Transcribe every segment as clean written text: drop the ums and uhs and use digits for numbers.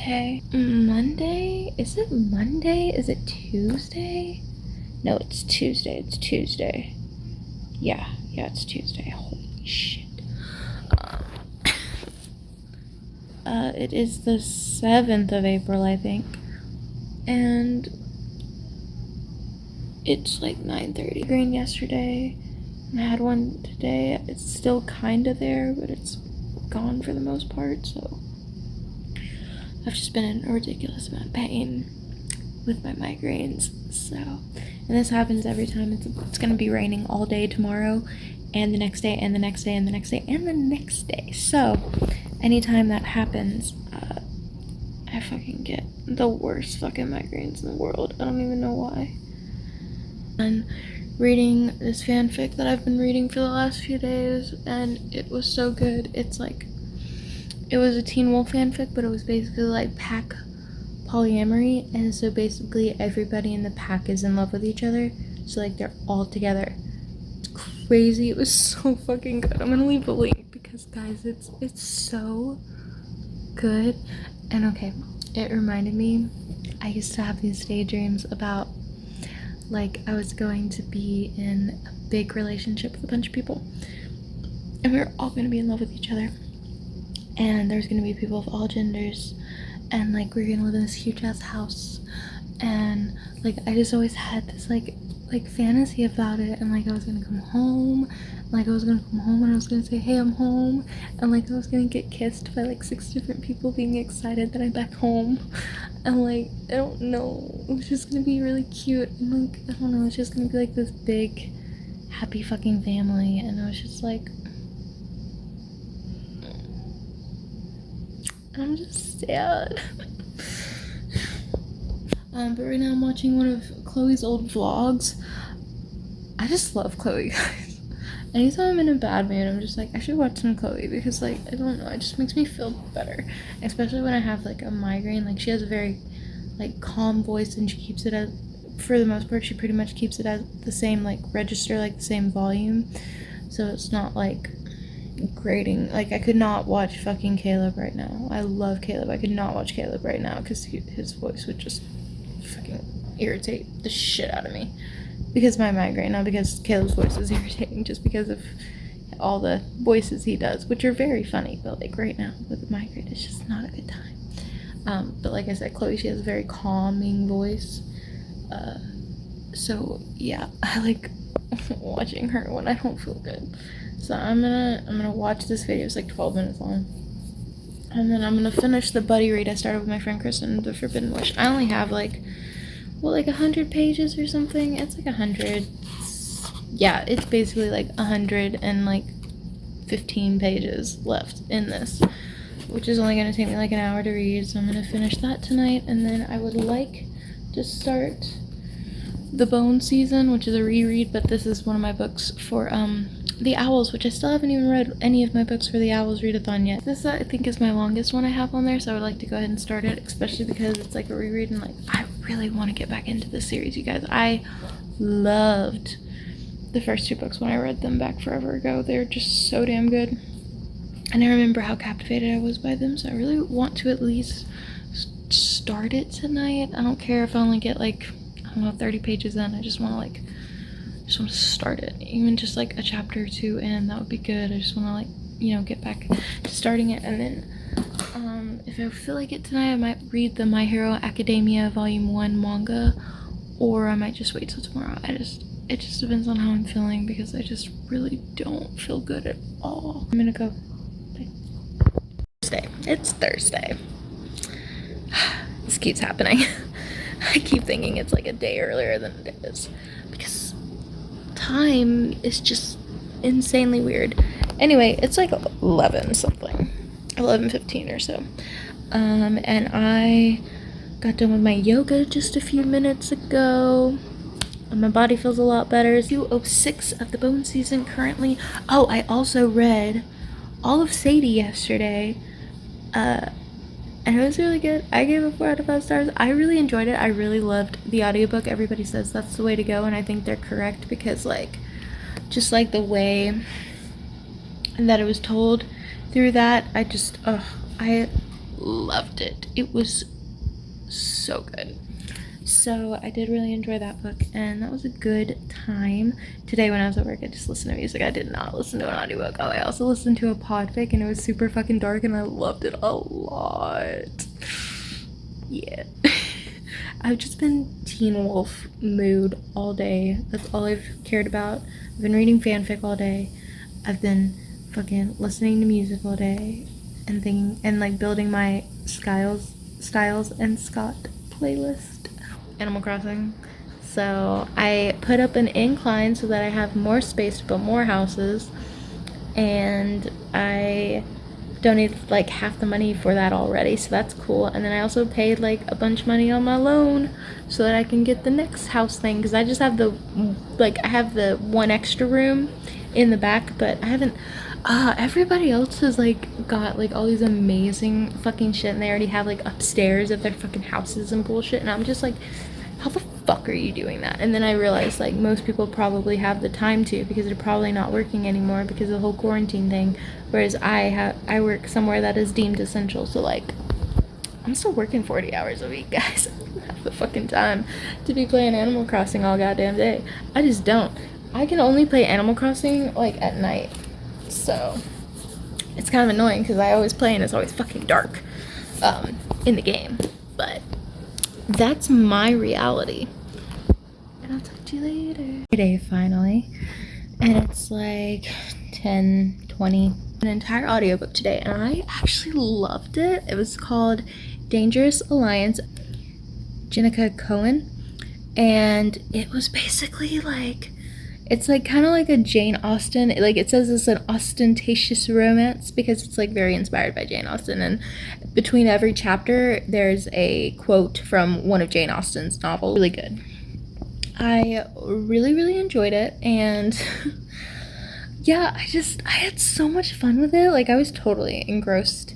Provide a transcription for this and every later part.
Okay. Monday? Is it Monday? Is it Tuesday? No, it's Tuesday. It's Tuesday. Yeah, it's Tuesday. Holy shit. It is the 7th of April, I think. And it's like 9:30. Green yesterday. I had one today. It's still kind of there, but it's gone for the most part, so I've just been in a ridiculous amount of pain with my migraines. So, and this happens every time. It's gonna be raining all day tomorrow, and the next day, and the next day, and the next day, and the next day. So, anytime that happens, I fucking get the worst fucking migraines in the world. I don't even know why. And reading this fanfic that I've been reading for the last few days, and it was so good. It's like, it was a Teen Wolf fanfic, but it was basically like pack polyamory, and so basically everybody in the pack is in love with each other, so like they're all together. It's crazy. It was so fucking good. I'm gonna leave a link because guys, it's so good. And okay, it reminded me, I used to have these daydreams about like I was going to be in a big relationship with a bunch of people, and we were all gonna be in love with each other, and there's gonna be people of all genders, and like we're gonna live in this huge ass house, and like I just always had this like fantasy about it, and like I was gonna come home, and I was gonna say, hey, I'm home, and like I was gonna get kissed by like 6 different people being excited that I'm back home, and like I don't know, it was just gonna be really cute, and like I don't know, it's just gonna be like this big happy fucking family, and I was just like, I'm just sad. But right now I'm watching one of Chloe's old vlogs. I just love Chloe, guys. Anytime I'm in a bad mood, I'm just like, I should watch some Chloe, because like, I don't know, it just makes me feel better. Especially when I have like a migraine. Like, she has a very like calm voice, and she keeps it at, for the most part, she pretty much keeps it at the same like register, like the same volume. So it's not like grating. Like, I could not watch fucking Caleb right now. I love Caleb. I could not watch Caleb right now because his voice would just fucking irritate the shit out of me. Because of my migraine, not because Caleb's voice is irritating, just because of all the voices he does, which are very funny, but like right now with the migraine, it's just not a good time. But like I said, Chloe, she has a very calming voice. So yeah, I like watching her when I don't feel good. So I'm gonna watch this video. It's like 12 minutes long, and then I'm gonna finish the buddy read I started with my friend Kristen, The Forbidden Wish. I only have like 100 pages or something. It's like 100. Yeah, it's basically like 115 pages left in this, which is only gonna take me like an hour to read. So I'm gonna finish that tonight, and then I would like to start The Bone Season, which is a reread, but this is one of my books for The Owls, which I still haven't even read any of my books for the O.W.L.S Readathon yet. This I think is my longest one I have on there, so I would like to go ahead and start it, especially because it's like a reread, and like I really want to get back into this series, you guys. I loved the first 2 books when I read them back forever ago. They're just so damn good, and I remember how captivated I was by them, so I really want to at least start it tonight. I don't care if I only get like, I don't know, 30 pages in. I just want to start it, even just like a chapter or 2 in, that would be good. I just want to like, you know, get back to starting it, and then if I feel like it tonight, I might read the My Hero Academia Volume 1 manga, or I might just wait till tomorrow. It just depends on how I'm feeling, because I just really don't feel good at all. I'm gonna go. Thursday. It's Thursday. This keeps happening. I keep thinking it's like a day earlier than it is, because time is just insanely weird. Anyway, it's like 11 something, 11:15 or so, and I got done with my yoga just a few minutes ago, and my body feels a lot better. 206 of The Bone Season currently. Oh, I also read all of Sadie yesterday, and it was really good. I gave it 4 out of 5 stars. I really enjoyed it. I really loved the audiobook. Everybody says that's the way to go, and I think they're correct, because like, just like the way that it was told through that, I loved it. It was so good. So I did really enjoy that book, and that was a good time. Today when I was at work, I just listened to music. I did not listen to an audiobook. Oh, I also listened to a podfic, and it was super fucking dark, and I loved it a lot. Yeah. I've just been Teen Wolf mood all day. That's all I've cared about. I've been reading fanfic all day. I've been fucking listening to music all day and thinking and like building my Styles and Scott playlist. Animal Crossing. So I put up an incline so that I have more space to build more houses, and I donated like half the money for that already, so that's cool. And then I also paid like a bunch of money on my loan so that I can get the next house thing, because I just have the I have the one extra room in the back, but I haven't everybody else has like got like all these amazing fucking shit, and they already have like upstairs of their fucking houses and bullshit, and I'm just like, how the fuck are you doing that? And then I realized like most people probably have the time to, because they're probably not working anymore because of the whole quarantine thing, whereas I work somewhere that is deemed essential, so like I'm still working 40 hours a week, guys. I don't have the fucking time to be playing Animal Crossing all goddamn day. I just don't. I can only play Animal Crossing like at night, so it's kind of annoying because I always play and it's always fucking dark in the game. But that's my reality, and I'll talk to you later. Friday finally, and it's like 10:20. An entire audiobook today, and I actually loved it. It was called Dangerous Alliance, Jenica Cohen, and it was basically like, it's like kind of like a Jane Austen, like it says it's an ostentatious romance because it's like very inspired by Jane Austen, and between every chapter there's a quote from one of Jane Austen's novels. Really good. I really enjoyed it, and yeah, I had so much fun with it. Like I was totally engrossed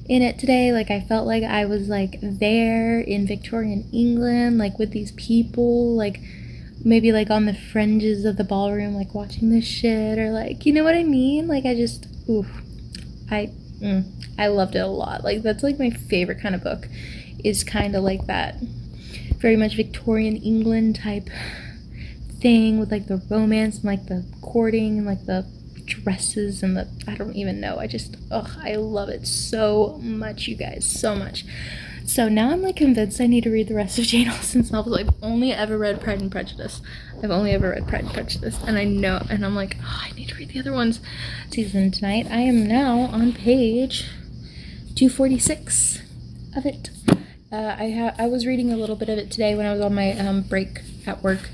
in it today. Like I felt like I was like there in Victorian England, like with these people, like maybe like on the fringes of the ballroom, like watching this shit, or like, you know what I mean? Like I just, I loved it a lot. Like that's like my favorite kind of book, is kind of like that very much Victorian England type thing with like the romance and like the courting and like the dresses and the, I don't even know, I love it so much, you guys, so much. So now I'm like convinced I need to read the rest of Jane Austen's novels. I've only ever read Pride and Prejudice. And I know, and I'm like, oh, I need to read the other ones. Season tonight. I am now on page 246 of it. I was reading a little bit of it today when I was on my break at work,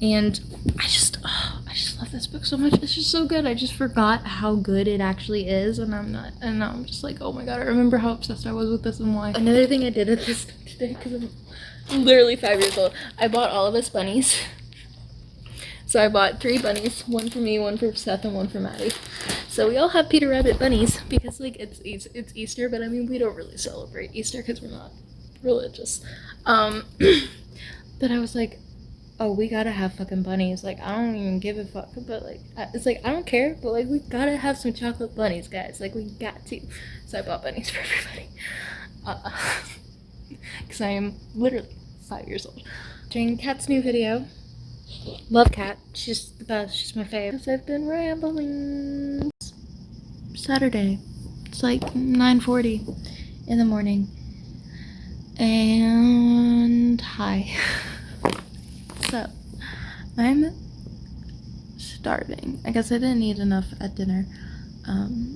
and I just love this book so much. It's just so good. I just forgot how good it actually is, and now I'm just like, oh my god, I remember how obsessed I was with this and why. Another thing I did at this today, because I'm literally 5 years old, I bought all of us bunnies. So I bought 3 bunnies, one for me, one for Seth, and one for Maddie. So we all have Peter Rabbit bunnies because like it's Easter, but I mean we don't really celebrate Easter because we're not religious. But I was like, oh, we gotta have fucking bunnies. Like, I don't even give a fuck, but like, it's like, I don't care, but like, we gotta have some chocolate bunnies, guys. Like, we got to. So I bought bunnies for everybody. Because I am literally 5 years old. Watching Kat's new video. Love Kat. She's the best. She's my fave. Because I've been rambling. Saturday. It's like 9:40 in the morning. And hi. So, I'm starving. I guess I didn't eat enough at dinner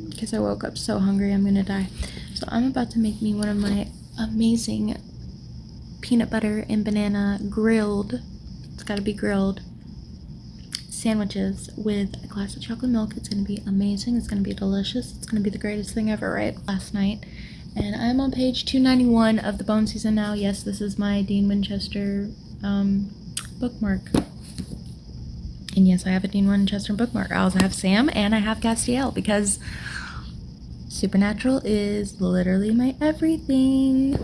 because I woke up so hungry I'm gonna die. So I'm about to make me one of my amazing peanut butter and banana grilled, it's gotta be grilled, sandwiches with a glass of chocolate milk. It's gonna be amazing. It's gonna be delicious. It's gonna be the greatest thing ever, right? Last night. And I'm on page 291 of the Bone season now. Yes, this is my Dean Winchester bookmark. And yes, I have a Dean Winchester bookmark. I also have Sam and I have Castiel because Supernatural is literally my everything.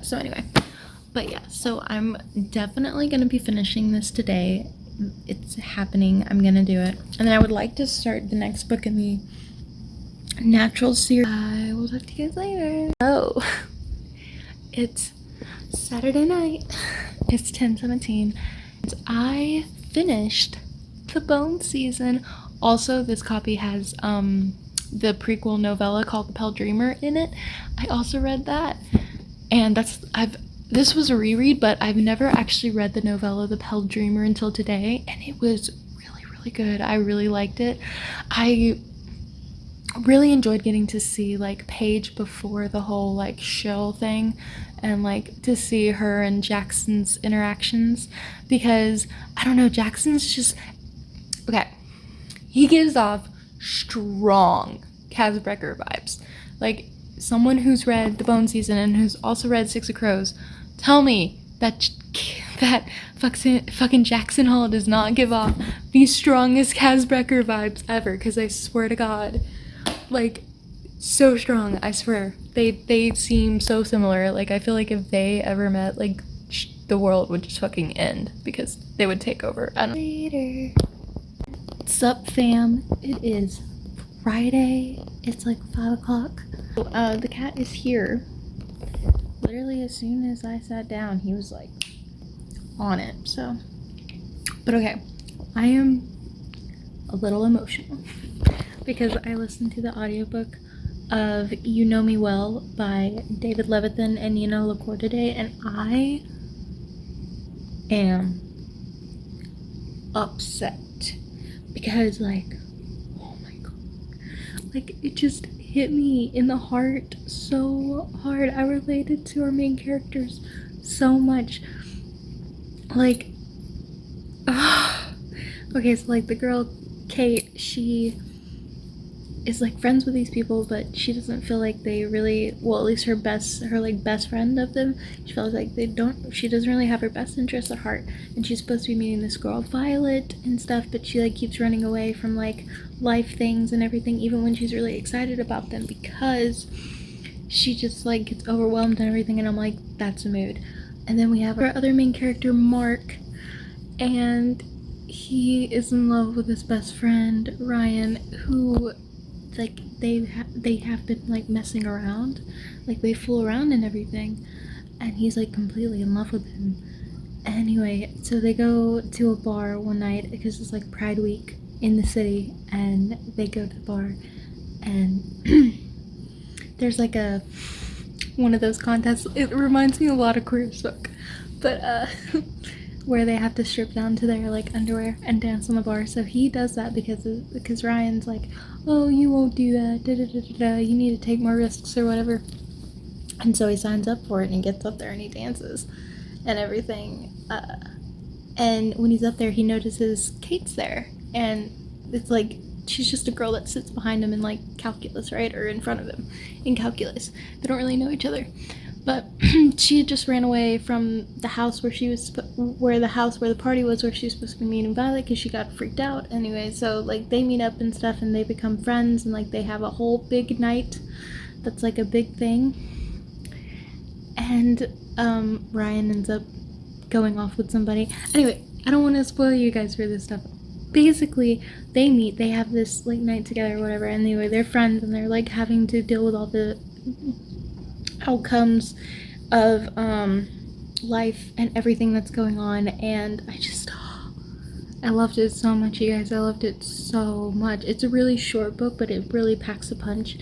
So anyway, but yeah, so I'm definitely going to be finishing this today. It's happening. I'm going to do it. And then I would like to start the next book in the natural series. I will talk to you guys later. Oh, it's Saturday night. It's 10:17. I finished the Bone season. Also, this copy has the prequel novella called The Pale Dreamer in it. I also read that, and this was a reread, but I've never actually read the novella The Pale Dreamer until today, and it was really good. I really liked it. I really enjoyed getting to see like Paige before the whole like shill thing, and like to see her and Jackson's interactions, because I don't know, Jackson's just okay. He gives off strong Casbrecker vibes. Like, someone who's read The Bone season and who's also read Six of Crows, tell me that fucking Jackson Hall does not give off the strongest Casbrecker vibes ever, because I swear to God, like, so strong, I swear. They seem so similar. Like, I feel like if they ever met, like, the world would just fucking end, because they would take over. I don't know. Later. What's up, fam? It is Friday. It's like 5 o'clock. The cat is here. Literally as soon as I sat down, he was like on it. So, but okay, I am a little emotional because I listened to the audiobook of You Know Me Well by David Levithan and Nina LaCour today, and I am upset because, like, oh my god, like, it just hit me in the heart so hard. I related to our main characters so much. Like, okay, so like the girl Kate, she is like friends with these people, but she doesn't feel like they really, well, at least her best friend of them, she feels like she doesn't really have her best interests at heart, and she's supposed to be meeting this girl Violet and stuff, but she like keeps running away from like life things and everything, even when she's really excited about them, because she just like gets overwhelmed and everything. And I'm like, that's a mood. And then we have our other main character, Mark, and he is in love with his best friend Ryan, who, like, they have been like messing around, like they fool around and everything, and he's like completely in love with him. Anyway, so they go to a bar one night because it's like Pride Week in the city, and they go to the bar, and there's like one of those contests. It reminds me a lot of Queer as Folk, but where they have to strip down to their like underwear and dance on the bar. So he does that because Ryan's like, oh, you won't do that, you need to take more risks or whatever. And so he signs up for it and he gets up there and he dances and everything. And when he's up there, he notices Kate's there, and it's like, she's just a girl that sits behind him in like calculus, right? Or in front of him in calculus. They don't really know each other. But she had just ran away from the house where the party was, where she was supposed to be meeting Violet, because she got freaked out. Anyway, so like they meet up and stuff, and they become friends, and like they have a whole big night that's like a big thing. And Ryan ends up going off with somebody. Anyway, I don't want to spoil you guys for this stuff. Basically, they meet, they have this like night together or whatever, and anyway, they're friends, and they're like having to deal with all the outcomes of life and everything that's going on. And I loved it so much, you guys. I loved it so much. It's a really short book, but it really packs a punch,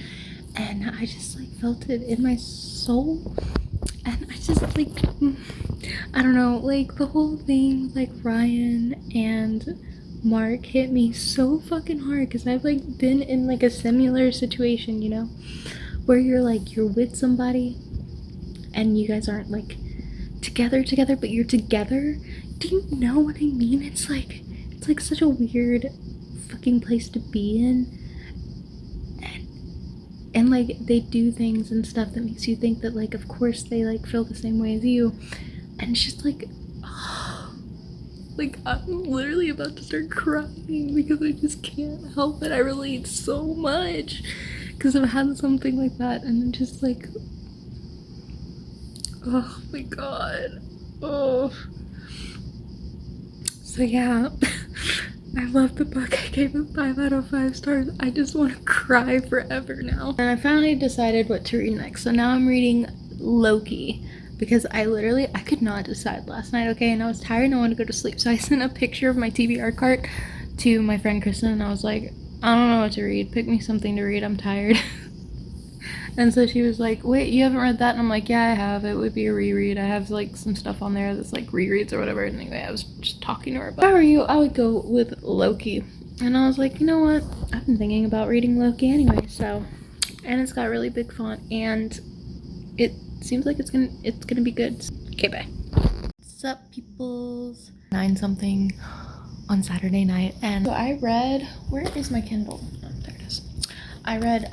and I just like felt it in my soul. And I just like, I don't know, like the whole thing, like Ryan and Mark hit me so fucking hard, because I've like been in like a similar situation, you know, where you're with somebody and you guys aren't like together, but you're together. Do you know what I mean? It's like such a weird fucking place to be in. And like they do things and stuff that makes you think that like of course they like feel the same way as you, and it's just like, oh, like I'm literally about to start crying because I just can't help it. I relate so much because I've had something like that, and I'm just like, oh my god. Oh, so yeah. I love the book. I gave it 5 out of 5 stars. I just want to cry forever now. And I finally decided what to read next. So now I'm reading Loki because I could not decide last night, okay? And I was tired and I wanted to go to sleep. So I sent a picture of my TBR cart to my friend Kristen and I was like, I don't know what to read. Pick me something to read. I'm tired. And so she was like, wait, you haven't read that? And I'm like, yeah, I have. It would be a reread. I have like some stuff on there that's like rereads or whatever. And anyway, I was just talking to her about, if I were you, I would go with Loki. And I was like, you know what? I've been thinking about reading Loki anyway. So, and it's got really big font and it seems like it's gonna be good. Okay, bye. What's up, peoples? 9 something on Saturday night. And so I read, where is my Kindle? Oh, there it is. I read,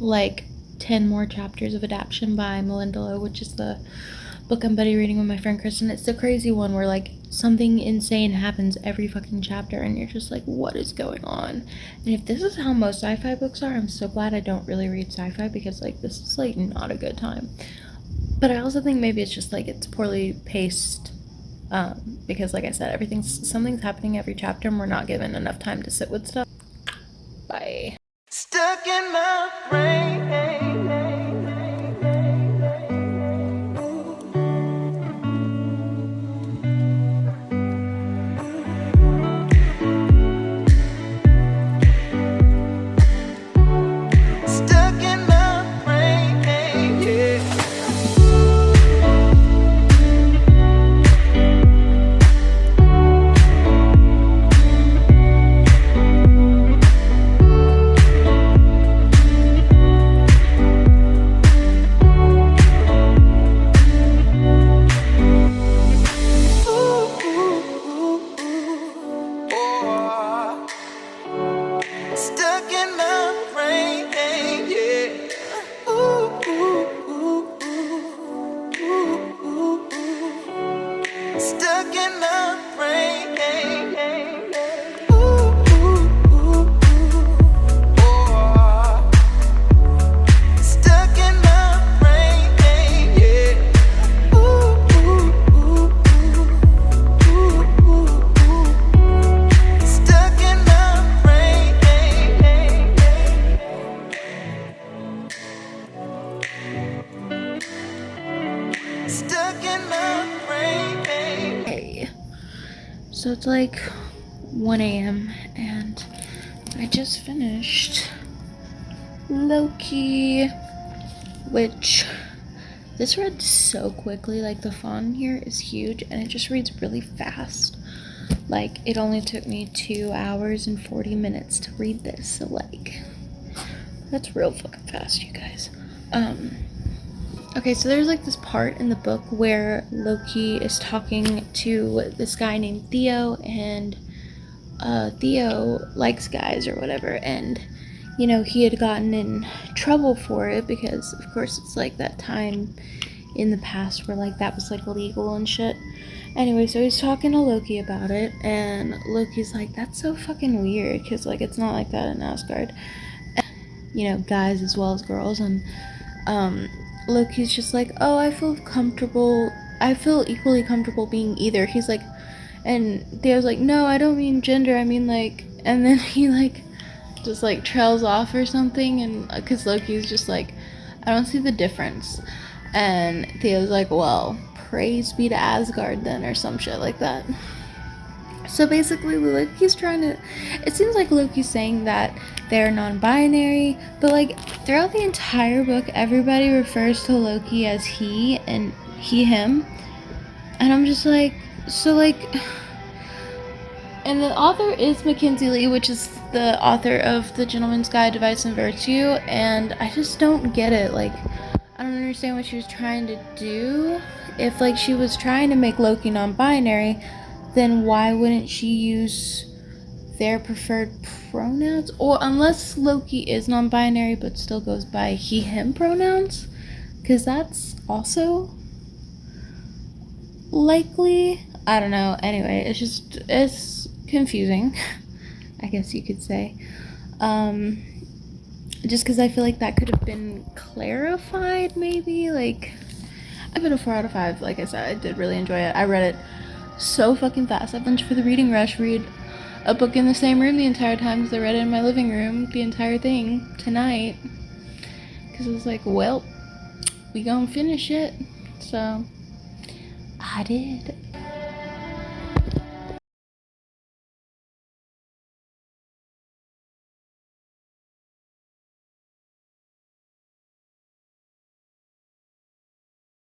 like 10 more chapters of Adaption by Melinda Lowe, which is the book I'm buddy reading with my friend Kristen. It's the crazy one where like something insane happens every fucking chapter and you're just like, what is going on? And if this is how most sci-fi books are, I'm so glad I don't really read sci-fi because like this is like not a good time. But I also think maybe it's just like it's poorly paced because like I said, something's happening every chapter and we're not given enough time to sit with stuff. Bye. Stuck in my brain. Stuck in my brain, yeah. Stuck in my brain, yeah. Stuck in my brain, stuck in my brain, yeah. Stuck in my brain. Stuck in my brain. Hey. So it's like 1 a.m. and I just finished Loki, which this read so quickly. Like the font here is huge and it just reads really fast. Like it only took me 2 hours and 40 minutes to read this. So like that's real fucking fast, you guys. Okay, so there's like this part in the book where Loki is talking to this guy named Theo, and Theo likes guys or whatever, and you know, he had gotten in trouble for it because of course it's like that time in the past where like that was like illegal and shit. Anyway, so he's talking to Loki about it, and Loki's like, that's so fucking weird because like it's not like that in Asgard, you know, guys as well as girls. And Loki's just like, oh, I feel equally comfortable being either. He's like, and Theo's like, no, I don't mean gender, I mean like, and then he like just like trails off or something, and because Loki's just like, I don't see the difference. And Theo's like, well, praise be to Asgard then, or some shit like that. So basically Loki's it seems like Loki's saying that they're non-binary, but like throughout the entire book everybody refers to Loki as he and him, and I'm just like, so like, and the author is Mackenzie Lee, which is the author of The Gentleman's Guide to Vice and Virtue, and I just don't get it. Like, I don't understand what she was trying to do. If like she was trying to make Loki non-binary, then why wouldn't she use their preferred pronouns? Or unless Loki is non-binary but still goes by he, him pronouns, because that's also likely. I don't know. Anyway, it's confusing, I guess you could say. Just because I feel like that could have been clarified, maybe. Like, I've been a 4 out of 5. Like I said, I did really enjoy it. I read it so fucking fast. I went for the reading rush, read a book in the same room the entire time because I read it in my living room the entire thing tonight. Because I was like, well, we gonna finish it. So I did.